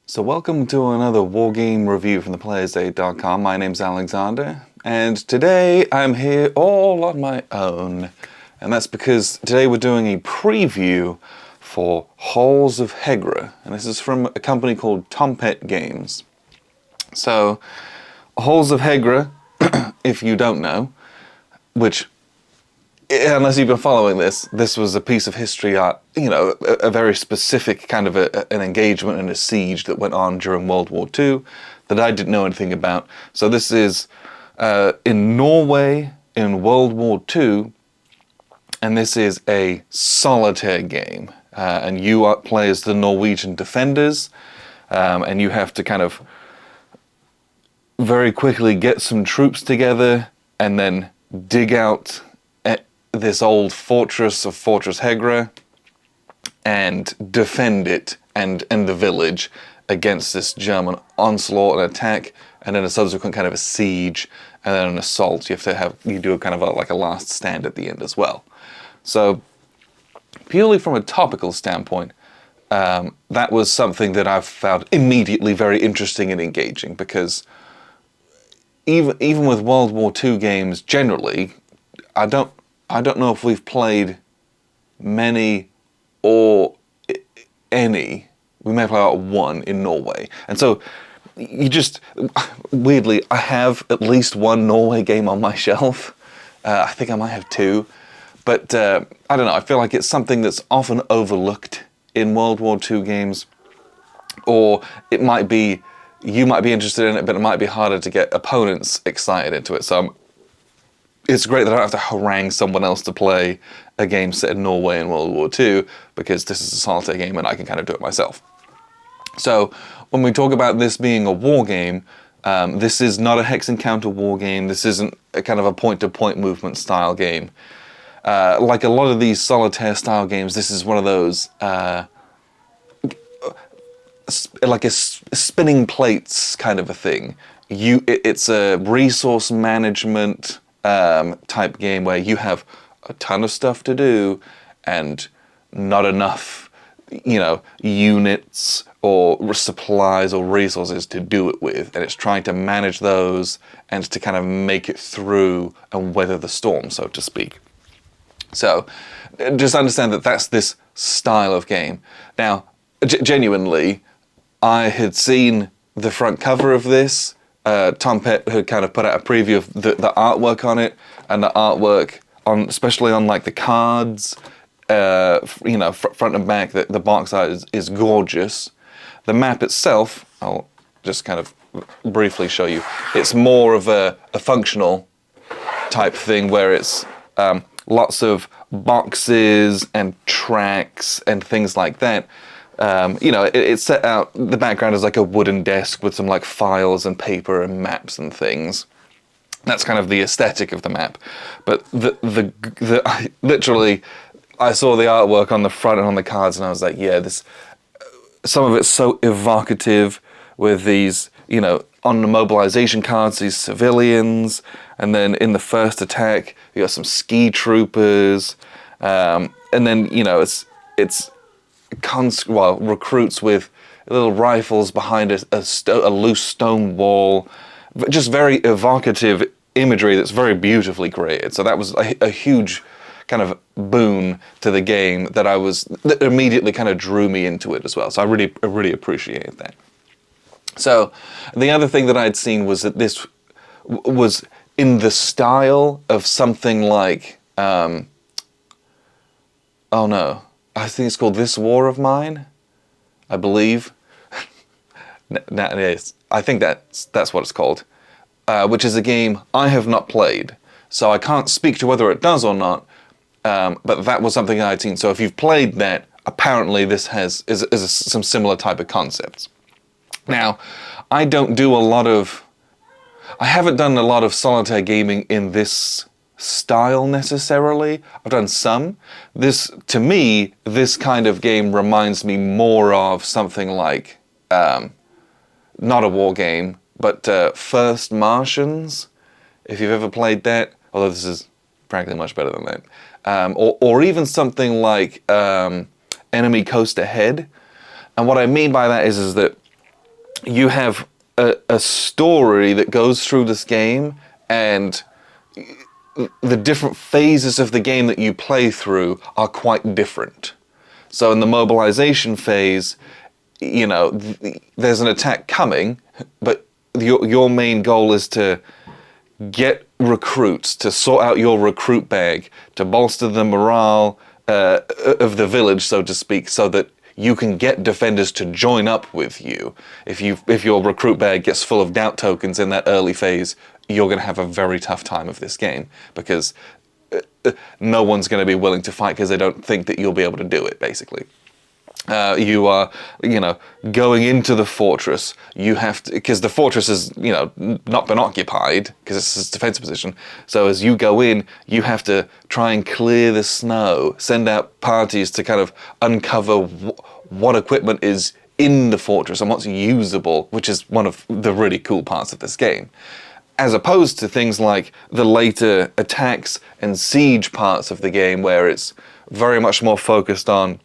So welcome to another wargame review from theplayersaid.com. My name's Alexander, and today I'm here all on my own. And that's because today we're doing a preview for Halls of Hegra, and this is from a company called Tompet Games. So, Halls of Hegra, if you don't know, which, unless you've been following this was a piece of history art, a very specific kind of an engagement and a siege that went on during World War II that I didn't know anything about. So this is in Norway in World War II, and this is a solitaire game. And you play as the Norwegian defenders, and you have to kind of very quickly get some troops together and then dig out this old fortress of Fortress Hegra and defend it and the village against this German onslaught and attack, and then a subsequent kind of a siege and then an assault. You do a kind of like a last stand at the end as well. So purely from a topical standpoint, that was something that I've found immediately very interesting and engaging, because even with World War II games generally, I don't know if we've played many or any. We may have played one in Norway. And so weirdly, I have at least one Norway game on my shelf. I think I might have two. But I don't know, I feel like it's something that's often overlooked in World War II games. Or you might be interested in it, but it might be harder to get opponents excited into it. So it's great that I don't have to harangue someone else to play a game set in Norway in World War II, because this is a solitaire game and I can kind of do it myself. So when we talk about this being a war game, this is not a hex encounter war game. This isn't a kind of a point-to-point movement style game. Like a lot of these solitaire style games, this is one of those like a spinning plates kind of a thing. It's a resource management type game where you have a ton of stuff to do and not enough, units or supplies or resources to do it with, and it's trying to manage those and to kind of make it through and weather the storm, so to speak. So just understand that that's this style of game. Now, genuinely, I had seen the front cover of this. Tompet had kind of put out a preview of the artwork on it, and the artwork especially on like the cards, front and back, the box art is gorgeous. The map itself, I'll just kind of briefly show you. It's more of a functional type thing where it's lots of boxes and tracks and things like that. It's set out, the background is like a wooden desk with some like files and paper and maps and things. That's kind of the aesthetic of the map. But I saw the artwork on the front and on the cards, and I was like, yeah, some of it's so evocative with these, on the mobilization cards, these civilians, and then in the first attack, you got some ski troopers, and then, it's recruits with little rifles behind a loose stone wall. Just very evocative imagery that's very beautifully created. So that was a huge kind of boon to the game that immediately kind of drew me into it as well. So I really appreciated that. So the other thing that I'd seen was that this was in the style of something like, oh no, I think it's called This War of Mine, I believe. I think that's what it's called, which is a game I have not played, so I can't speak to whether it does or not, but that was something I'd seen. So if you've played that, apparently this is some similar type of concepts. Now, I haven't done a lot of solitaire gaming in this style necessarily. I've done some. To me, this kind of game reminds me more of something like, not a war game, but First Martians, if you've ever played that, although this is frankly much better than that. Or even something like Enemy Coast Ahead. And what I mean by that is that you have a story that goes through this game, and the different phases of the game that you play through are quite different. So in the mobilization phase, you know, there's an attack coming, but your main goal is to get recruits, to sort out your recruit bag, to bolster the morale of the village, so to speak, so that you can get defenders to join up with you. If your recruit bag gets full of doubt tokens in that early phase, you're going to have a very tough time of this game, because no one's going to be willing to fight because they don't think that you'll be able to do it, basically. You are, you know, going into the fortress. You have to, because the fortress is, you know, not been occupied because it's a defensive position. So as you go in, you have to try and clear the snow, send out parties to kind of uncover what equipment is in the fortress and what's usable, which is one of the really cool parts of this game. As opposed to things like the later attacks and siege parts of the game, where it's very much more focused on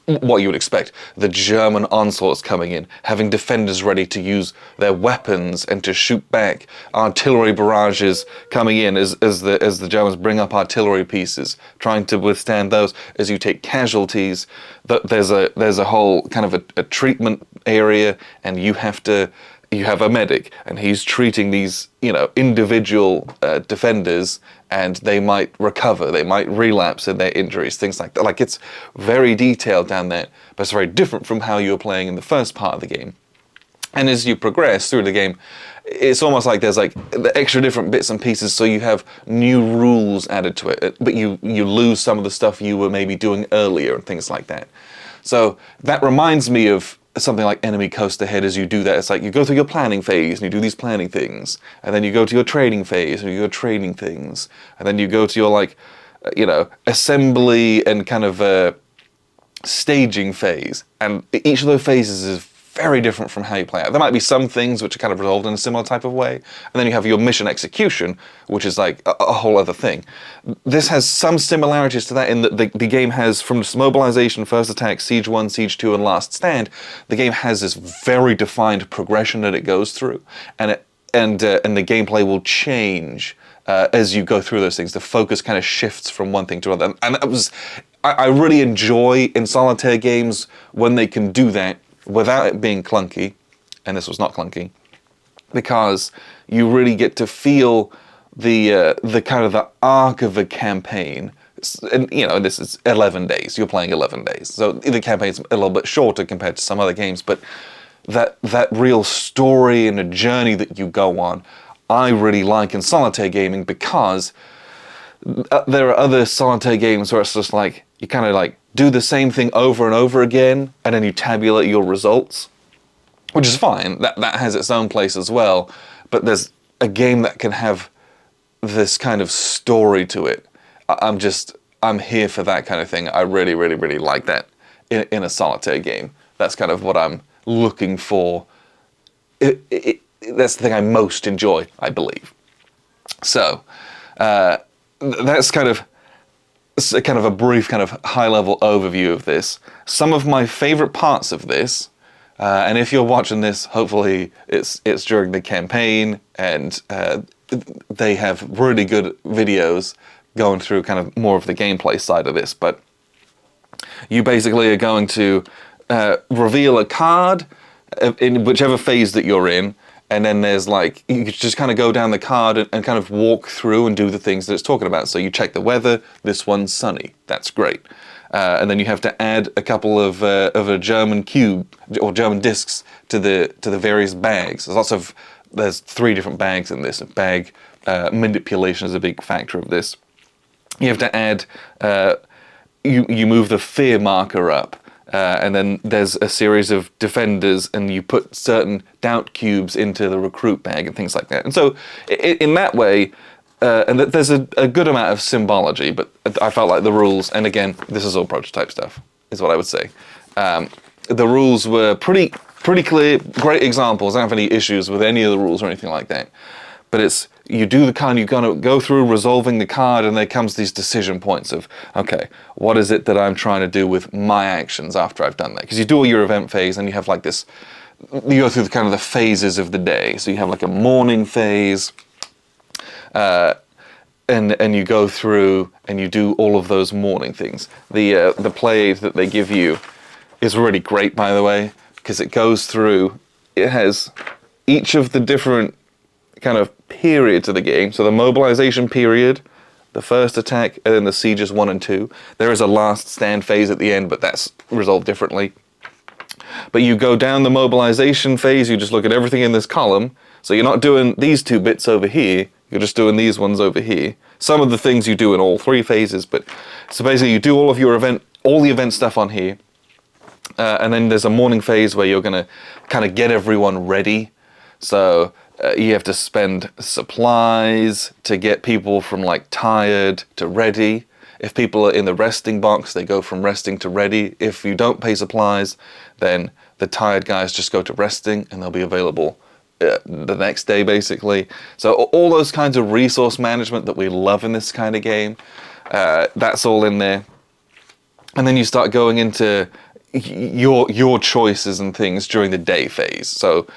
what you would expect. The German onslaughts coming in, having defenders ready to use their weapons and to shoot back, artillery barrages coming in as the Germans bring up artillery pieces, trying to withstand those as you take casualties. There's a whole kind of a treatment area, and you have a medic, and he's treating these, you know, individual defenders, and they might recover, they might relapse in their injuries, things like that. Like, it's very detailed down there, but it's very different from how you were playing in the first part of the game. And as you progress through the game, it's almost like there's like the extra different bits and pieces, so you have new rules added to it, but you lose some of the stuff you were maybe doing earlier and things like that. So that reminds me of something like Enemy Coast Ahead. As you do that, it's like you go through your planning phase and you do these planning things, and then you go to your trading phase and you go trading things, and then you go to your, like, you know, assembly and kind of staging phase, and each of those phases is very different from how you play it. There might be some things which are kind of resolved in a similar type of way, and then you have your mission execution, which is like a whole other thing. This has some similarities to that in that the game has, from mobilization, first attack, siege 1, siege 2, and last stand, the game has this very defined progression that it goes through, and the gameplay will change as you go through those things. The focus kind of shifts from one thing to another, and I really enjoy in solitaire games when they can do that without it being clunky, and this was not clunky, because you really get to feel the kind of the arc of a campaign. And, you know, this is 11 days. You're playing 11 days, so the campaign's a little bit shorter compared to some other games, but that real story and a journey that you go on, I really like in solitaire gaming, because there are other solitaire games where it's just like you kind of like do the same thing over and over again, and then you tabulate your results, which is fine. That has its own place as well. But there's a game that can have this kind of story to it. I'm here for that kind of thing. I really, really, really like that in a solitaire game. That's kind of what I'm looking for. That's the thing I most enjoy, I believe. So that's kind of a brief, kind of high-level overview of this. Some of my favorite parts of this, and if you're watching this, hopefully it's during the campaign, and they have really good videos going through kind of more of the gameplay side of this. But you basically are going to reveal a card in whichever phase that you're in, and then there's like, you just kind of go down the card and kind of walk through and do the things that it's talking about. So you check the weather. This one's sunny. That's great. And then you have to add a couple of a German cube or German discs to the various bags. There's 3 different bags in this. Bag manipulation is a big factor of this. You have to add. You move the fear marker up. And then there's a series of defenders, and you put certain doubt cubes into the recruit bag and things like that. And so in that way, and there's a good amount of symbology, but I felt like the rules, and again, this is all prototype stuff, is what I would say. The rules were pretty clear, great examples. I don't have any issues with any of the rules or anything like that. But it's, you do the card, you're going to go through resolving the card, and there comes these decision points of, okay, what is it that I'm trying to do with my actions after I've done that? Because you do all your event phase, and you have like this you go through the kind of the phases of the day. So you have like a morning phase, and you go through and you do all of those morning things. The play aid that they give you is really great, by the way, because it goes through. It has each of the different kind of periods of the game. So the mobilization period, the first attack, and then the sieges 1 and 2. There is a last stand phase at the end, but that's resolved differently. But you go down the mobilization phase, you just look at everything in this column. So you're not doing these 2 bits over here, you're just doing these ones over here. Some of the things you do in all 3 phases, but so basically you do all of your all the event stuff on here. And then there's a morning phase where you're going to kind of get everyone ready. So you have to spend supplies to get people from like tired to ready. If people are in the resting box, they go from resting to ready. If you don't pay supplies, then the tired guys just go to resting and they'll be available the next day, basically. So all those kinds of resource management that we love in this kind of game, that's all in there. And then you start going into your choices and things during the day phase. So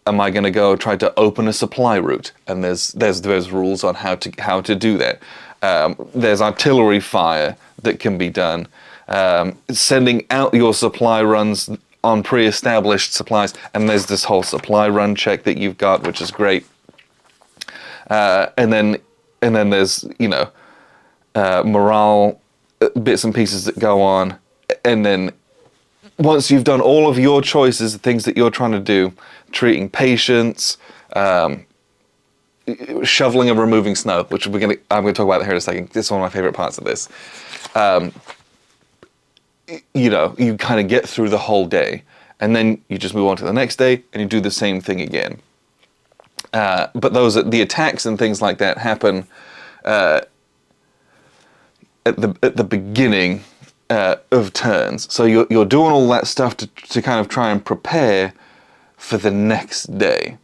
am I going to go try to open a supply route? And there's rules on how to do that. There's artillery fire that can be done. Sending out your supply runs on pre-established supplies, and there's this whole supply run check that you've got, which is great. And then there's morale bits and pieces that go on, and then once you've done all of your choices, the things that you're trying to do, treating patients, shoveling and removing snow, which I'm going to talk about here in a second. This is one of my favorite parts of this. You kind of get through the whole day, and then you just move on to the next day, and you do the same thing again. But the attacks and things like that happen at the beginning of turns. So you're doing all that stuff to kind of try and prepare for the next day.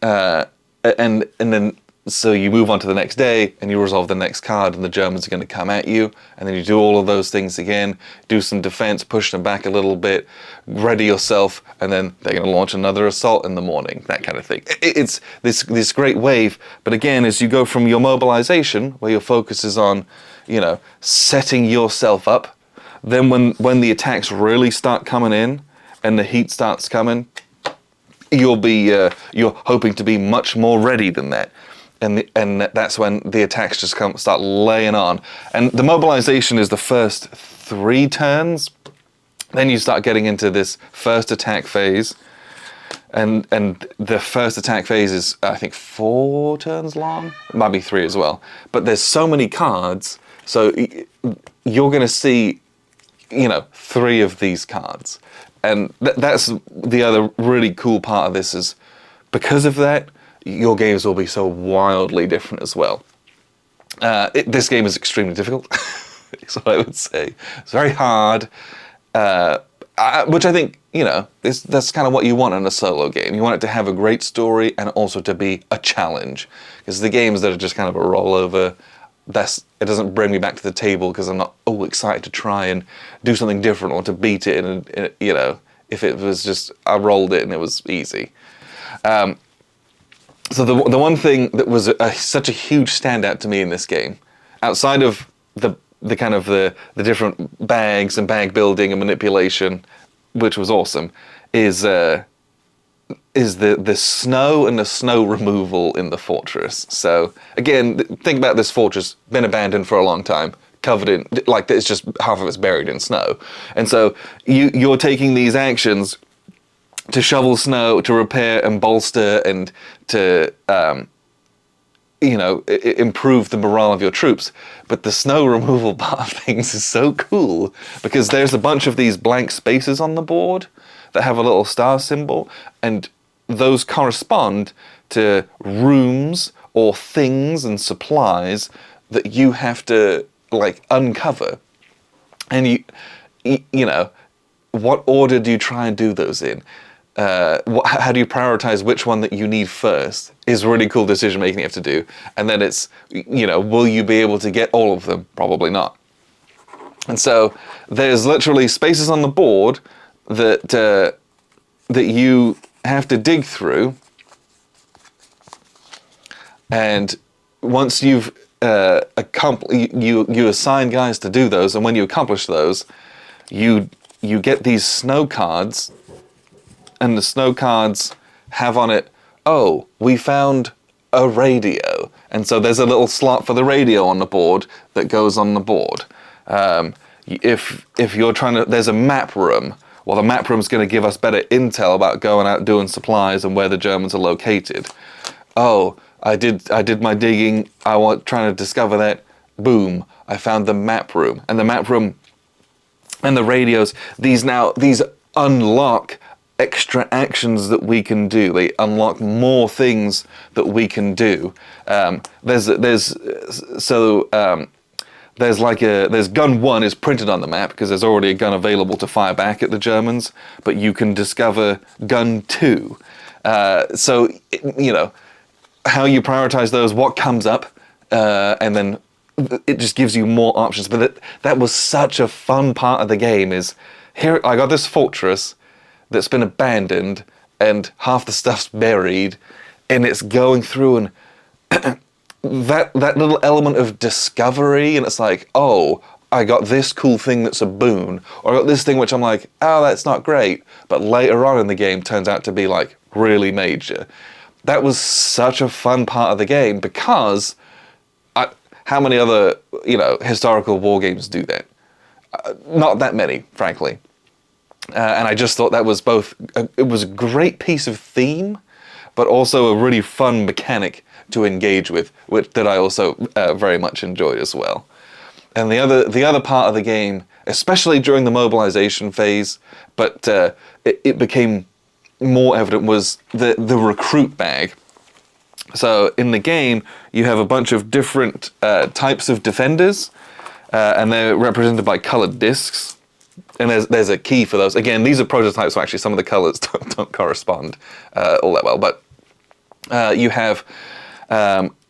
And then so you move on to the next day and you resolve the next card, and the Germans are going to come at you, and then you do all of those things again, do some defense, push them back a little bit, ready yourself, and then they're going to launch another assault in the morning, that kind of thing. It's this great wave, but again, as you go from your mobilization, where your focus is on, setting yourself up, then when the attacks really start coming in and the heat starts coming, you're hoping to be much more ready than that. And that's when the attacks just start laying on. And the mobilization is the first 3 turns. Then you start getting into this first attack phase. And the first attack phase is, I think, 4 turns long. It might be 3 as well. But there's so many cards, so you're going to see, 3 of these cards. And that's the other really cool part of this, is because of that, your games will be so wildly different as well. This game is extremely difficult, is what I would say. It's very hard, which I think, that's kind of what you want in a solo game. You want it to have a great story and also to be a challenge. Because the games that are just kind of a rollover, it doesn't bring me back to the table because I'm not excited to try and do something different or to beat it. And if it was just I rolled it and it was easy. So the one thing that was such a huge standout to me in this game, outside of the kind of the different bags and bag building and manipulation, which was awesome, is the snow and the snow removal in the fortress. So again, think about this fortress, been abandoned for a long time, covered in, like, it's just half of it's buried in snow. And so you're taking these actions to shovel snow, to repair and bolster, and to improve the morale of your troops. But the snow removal part of things is so cool, because there's a bunch of these blank spaces on the board that have a little star symbol, and those correspond to rooms or things and supplies that you have to uncover. And what order do you try and do those in? How do you prioritize which one that you need first is really cool decision making you have to do. And then it's, will you be able to get all of them? Probably not. And so there's literally spaces on the board that that you have to dig through, and once you've you assign guys to do those, and when you accomplish those, you get these snow cards, and the snow cards have on it, oh, we found a radio, and so there's a little slot for the radio on the board that goes on the board. If you're trying to, there's a map room. Well, the map room's going to give us better intel about going out doing supplies and where the Germans are located. Oh, I did my digging. I was trying to discover that. Boom! I found the map room, and the map room and the radios. These unlock extra actions that we can do. They unlock more things that we can do. There's gun 1 is printed on the map because there's already a gun available to fire back at the Germans, but you can discover gun 2. So you know how you prioritize those, what comes up, and then it just gives you more options. But that was such a fun part of the game. Is here I got this fortress that's been abandoned and half the stuff's buried, and it's going through, and that little element of discovery, and it's like, oh, I got this cool thing that's a boon, or I got this thing which I'm like, oh, that's not great, but later on in the game turns out to be like really major. That was such a fun part of the game, because how many other historical war games do that? Not that many, frankly. And I just thought that was it was a great piece of theme, but also a really fun mechanic to engage with, that I also very much enjoyed as well. And the other part of the game, especially during the mobilization phase, but it became more evident, was the recruit bag. So in the game, you have a bunch of different types of defenders, and they're represented by colored discs. And there's a key for those. Again, these are prototypes, so actually some of the colors don't correspond all that well. But you have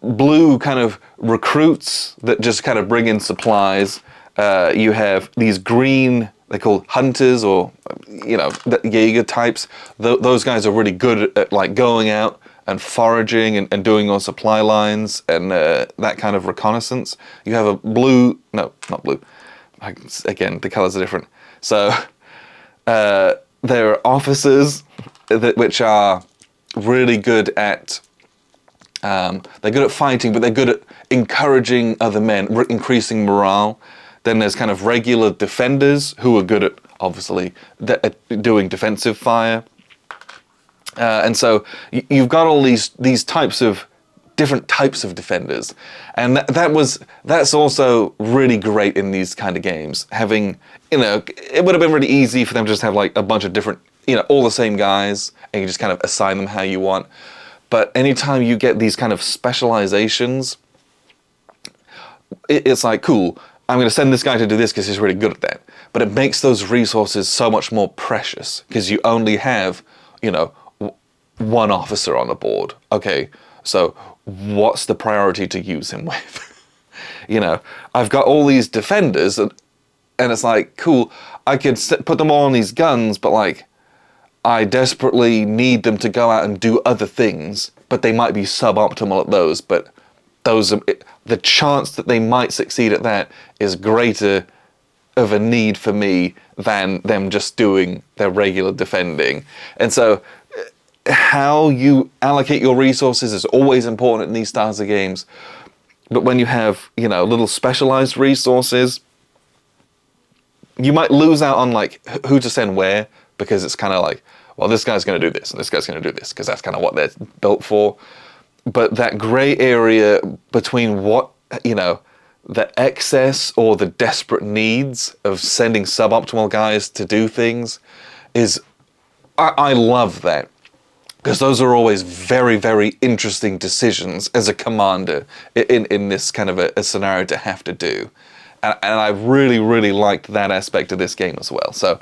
blue kind of recruits that just kind of bring in supplies. You have these green, they're called hunters, or the Jaeger types. Those guys are really good at like going out and foraging and doing your supply lines and that kind of reconnaissance. You have a blue, no, not blue. Again, the colors are different. So there are officers which are really good at, they're good at fighting, but they're good at encouraging other men, increasing morale. Then there's kind of regular defenders who are good at, obviously, doing defensive fire. And so you've got all these different types of defenders, and that's also really great in these kind of games. Having, it would have been really easy for them to just have like a bunch of different, all the same guys, and you just kind of assign them how you want. But anytime you get these kind of specializations, it's like, cool, I'm going to send this guy to do this because he's really good at that. But it makes those resources so much more precious because you only have, one officer on the board. Okay, so what's the priority to use him with? I've got all these defenders, and it's like, cool, I could put them all on these guns, but like, I desperately need them to go out and do other things, but they might be suboptimal at those, but the chance that they might succeed at that is greater of a need for me than them just doing their regular defending. And so how you allocate your resources is always important in these styles of games. But when you have, little specialized resources, you might lose out on like who to send where, because it's kind of like, well, this guy's going to do this and this guy's going to do this because that's kind of what they're built for. But that gray area between what, the excess or the desperate needs of sending suboptimal guys to do things is, I love that. Because those are always very, very interesting decisions as a commander in this kind of a scenario to have to do. And I really, really liked that aspect of this game as well. So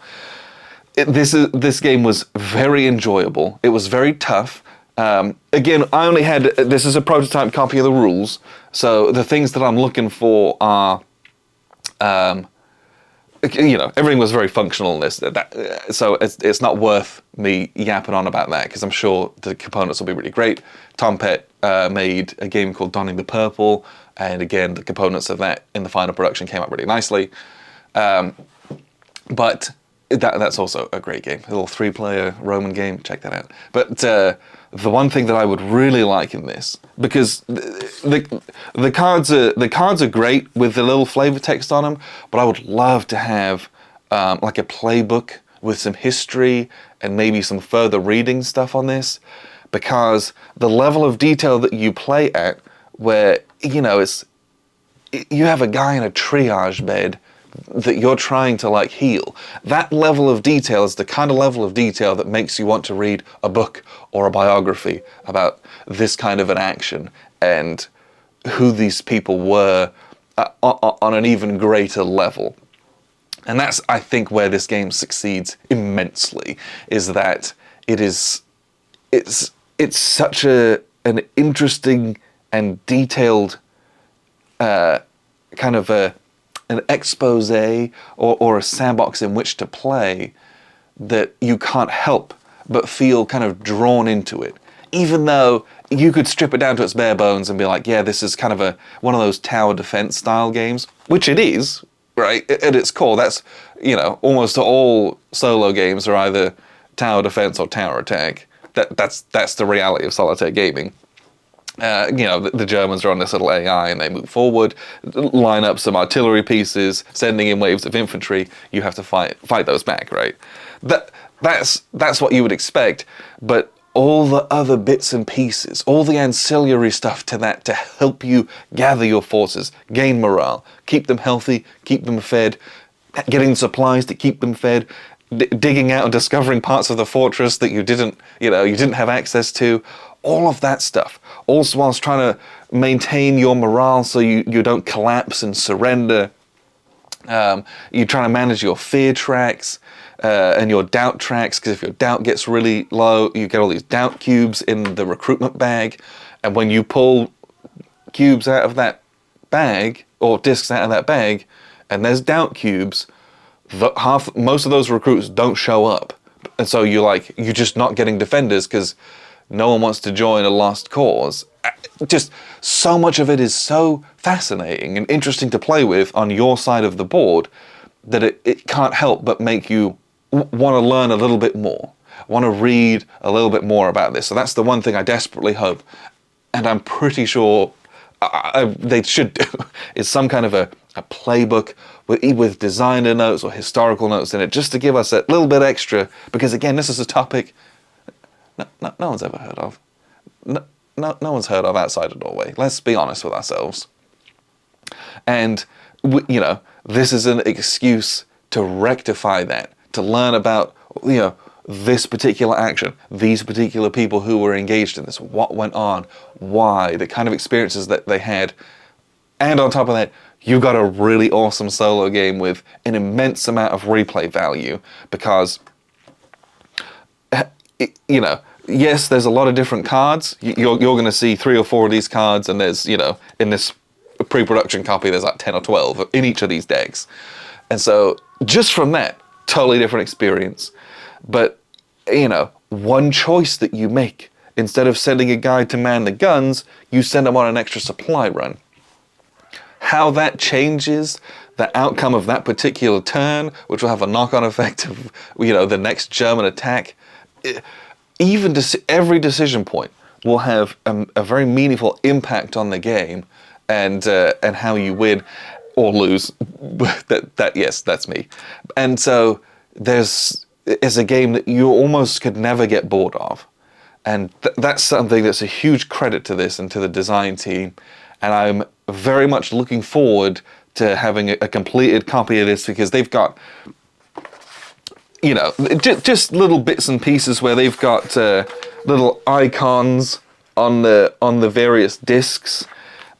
this game was very enjoyable. It was very tough. Again, I only had, this is a prototype copy of the rules. So the things that I'm looking for are you know, everything was very functional in this. So it's not worth me yapping on about that, because I'm sure the components will be really great. Tompet made a game called Donning the Purple, and again, the components of that in the final production came out really nicely. But that's also a great game. A little 3-player Roman game. Check that out. But the one thing that I would really like in this, because the cards are great with the little flavor text on them, but I would love to have like a playbook with some history and maybe some further reading stuff on this, because the level of detail that you play at, where, you know, you have a guy in a triage bed that you're trying to like heal. That level of detail is the kind of level of detail that makes you want to read a book or a biography about this kind of an action and who these people were on an even greater level. And that's, I think, where this game succeeds immensely, is that it's such an interesting and detailed kind of an expose or a sandbox in which to play, that you can't help but feel kind of drawn into it. Even though you could strip it down to its bare bones and be like, yeah, this is kind of one of those tower defense style games, which it is, right? At its core, that's, you know, almost all solo games are either tower defense or tower attack. That's the reality of solitaire gaming. You know, the Germans are on this little AI and they move forward, line up some artillery pieces, sending in waves of infantry. You have to fight those back, right? That's what you would expect, but all the other bits and pieces, all the ancillary stuff to that to help you gather your forces, gain morale, keep them healthy, keep them fed, getting supplies to keep them fed, digging out and discovering parts of the fortress that you didn't have access to, all of that stuff, also whilst trying to maintain your morale so you don't collapse and surrender. You're trying to manage your fear tracks and your doubt tracks, because if your doubt gets really low, you get all these doubt cubes in the recruitment bag, and when you pull cubes out of that bag, or discs out of that bag, and there's doubt cubes, most of those recruits don't show up, and so you're just not getting defenders because no one wants to join a lost cause. Just so much of it is so fascinating and interesting to play with on your side of the board that it can't help but make you want to learn a little bit more, want to read a little bit more about this. So that's the one thing I desperately hope, and I'm pretty sure they should do, is some kind of a playbook with designer notes or historical notes in it, just to give us a little bit extra, because again, this is a topic no one's ever heard of. No one's heard of outside of Norway. Let's be honest with ourselves. And, you know, this is an excuse to rectify that, to learn about, you know, this particular action, these particular people who were engaged in this, what went on, why, the kind of experiences that they had. And on top of that, you got a really awesome solo game with an immense amount of replay value, because you know, yes, there's a lot of different cards. You're going to see 3 or 4 of these cards, and there's, you know, in this pre-production copy, there's like 10 or 12 in each of these decks. And so just from that, totally different experience. But, you know, one choice that you make, instead of sending a guy to man the guns, you send him on an extra supply run. How that changes the outcome of that particular turn, which will have a knock-on effect of, you know, the next German attack, even every decision point will have a very meaningful impact on the game, and how you win or lose. Yes, that's me. And so it's a game that you almost could never get bored of, and that's something that's a huge credit to this and to the design team. And I'm very much looking forward to having a completed copy of this, because they've got, you know, just little bits and pieces where they've got little icons on the various discs.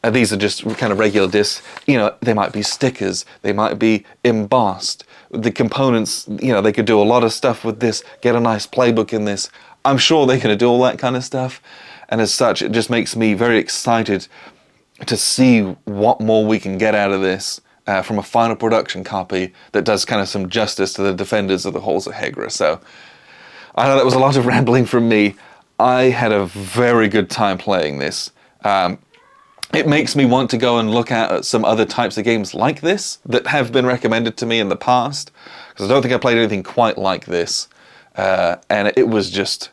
These are just kind of regular discs. You know, they might be stickers, they might be embossed. The components, you know, they could do a lot of stuff with this, get a nice playbook in this. I'm sure they're going to do all that kind of stuff. And as such, it just makes me very excited to see what more we can get out of this from a final production copy that does kind of some justice to the defenders of the Halls of Hegra. So I know that was a lot of rambling from me. I had a very good time playing this. It makes me want to go and look at some other types of games like this that have been recommended to me in the past, because I don't think I played anything quite like this. And it was just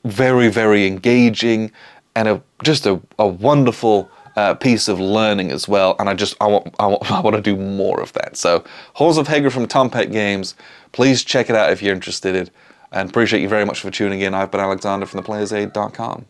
very, very engaging, and just a wonderful piece of learning as well. And I want to do more of that. So Halls of Hegra from Tompet Games, please check it out if you're interested. And appreciate you very much for tuning in. I've been Alexander from theplayersaid.com.